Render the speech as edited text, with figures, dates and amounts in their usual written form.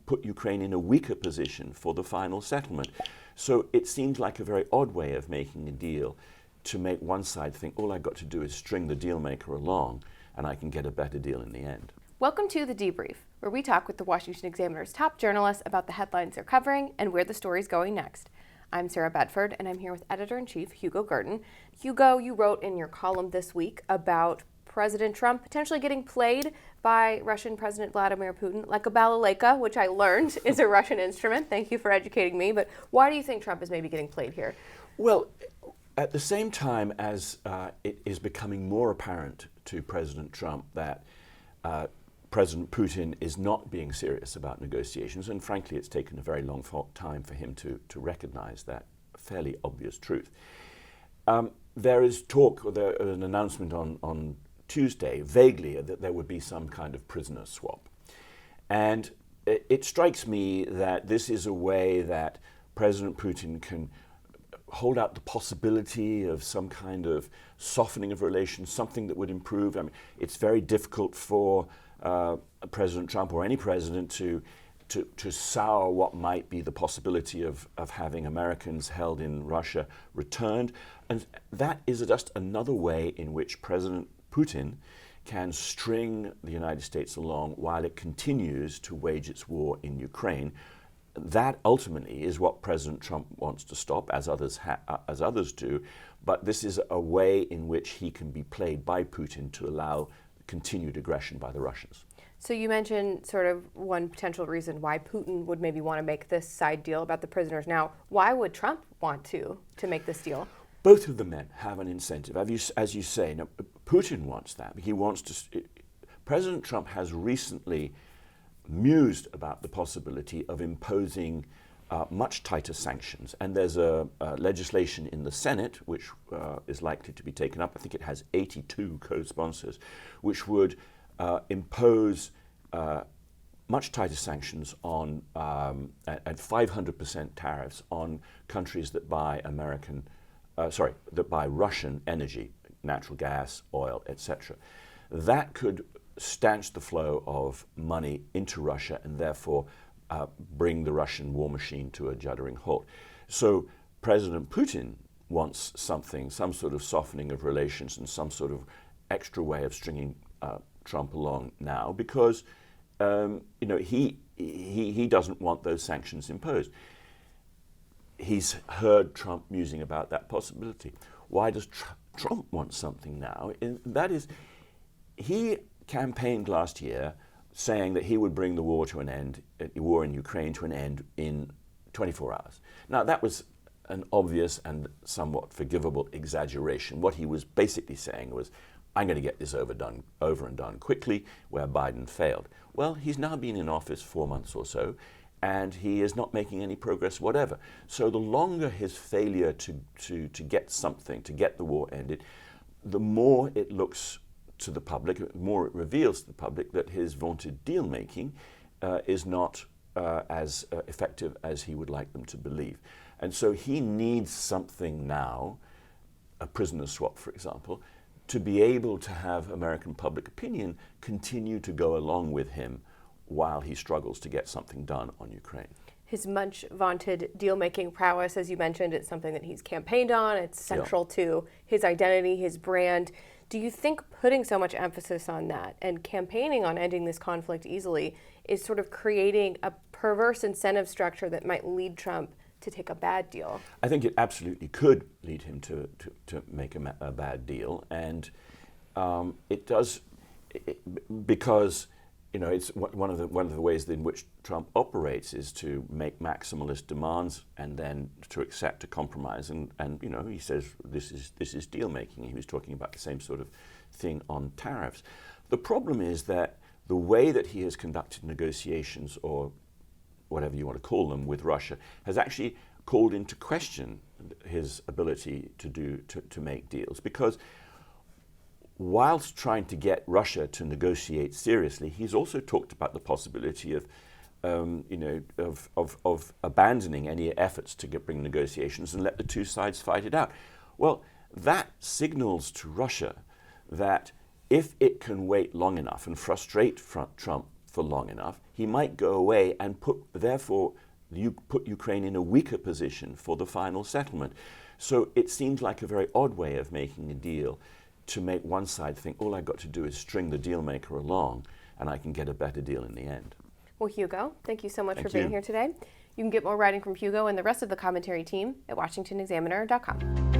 put Ukraine in a weaker position for the final settlement. So it seems like a very odd way of making a deal, to make one side think all I've got to do is string the deal maker along and I can get a better deal in the end. Welcome to The Debrief, where we talk with the Washington Examiner's top journalists about the headlines they're covering and where the story's going next. I'm Sarah Bedford, and I'm here with Editor-in-Chief Hugo Gurdon. Hugo, you wrote in your column this week about President Trump potentially getting played by Russian President Vladimir Putin, like a balalaika, which I learned is a Russian instrument. Thank you for educating me. But why do you think Trump is maybe getting played here? Well, at the same time as it is becoming more apparent to President Trump that President Putin is not being serious about negotiations, and frankly it's taken a very long time for him to recognize that fairly obvious truth. There is talk, or there an announcement on Tuesday, vaguely, that there would be some kind of prisoner swap. And it strikes me that this is a way that President Putin can hold out the possibility of some kind of softening of relations, something that would improve. I mean, it's very difficult for President Trump or any president to sour what might be the possibility of having Americans held in Russia returned. And that is just another way in which President Putin can string the United States along while it continues to wage its war in Ukraine. That ultimately is what President Trump wants to stop, as others do. But this is a way in which he can be played by Putin to allow continued aggression by the Russians. So you mentioned sort of one potential reason why Putin would maybe want to make this side deal about the prisoners. Now, why would Trump want to make this deal? Both of the men have an incentive. As you say, now, Putin wants that. He wants to. President Trump has recently mused about the possibility of imposing much tighter sanctions. And there's a legislation in the Senate, which is likely to be taken up. I think it has 82 co-sponsors, which would impose much tighter sanctions on at 500% tariffs on countries that buy that buy Russian energy, natural gas, oil, etc. That could stanch the flow of money into Russia and therefore bring the Russian war machine to a juddering halt. So President Putin wants some sort of softening of relations and some sort of extra way of stringing Trump along now, because he doesn't want those sanctions imposed. He's heard Trump musing about that possibility. Why does Trump want something now? And that is, he campaigned last year saying that he would bring the war to an end, the war in Ukraine to an end in 24 hours. Now, that was an obvious and somewhat forgivable exaggeration. What he was basically saying was, I'm going to get this over and done quickly, where Biden failed. Well, he's now been in office 4 months or so, and he is not making any progress whatever. So the longer his failure to get something, to get the war ended, the more it looks to the public, the more it reveals to the public that his vaunted deal-making is not as effective as he would like them to believe. And so he needs something now, a prisoner swap, for example, to be able to have American public opinion continue to go along with him while he struggles to get something done on Ukraine. His much vaunted deal-making prowess, as you mentioned, it's something that he's campaigned on. It's central to his identity, his brand. Do you think putting so much emphasis on that and campaigning on ending this conflict easily is sort of creating a perverse incentive structure that might lead Trump to take a bad deal? I think it absolutely could lead him to make a bad deal, and it does because it's one of the ways in which Trump operates is to make maximalist demands and then to accept a compromise. And he says this is deal making. He was talking about the same sort of thing on tariffs. The problem is that the way that he has conducted negotiations, or whatever you want to call them, with Russia, has actually called into question his ability to make deals, because whilst trying to get Russia to negotiate seriously, he's also talked about the possibility of abandoning any efforts to bring negotiations and let the two sides fight it out. Well, that signals to Russia that if it can wait long enough and frustrate Trump for long enough, he might go away and therefore put Ukraine in a weaker position for the final settlement. So it seems like a very odd way of making a deal, to make one side think all I've got to do is string the deal maker along and I can get a better deal in the end. Well, Hugo, thank you so much Thank for being you. here today. You can get more writing from Hugo and the rest of the commentary team at washingtonexaminer.com.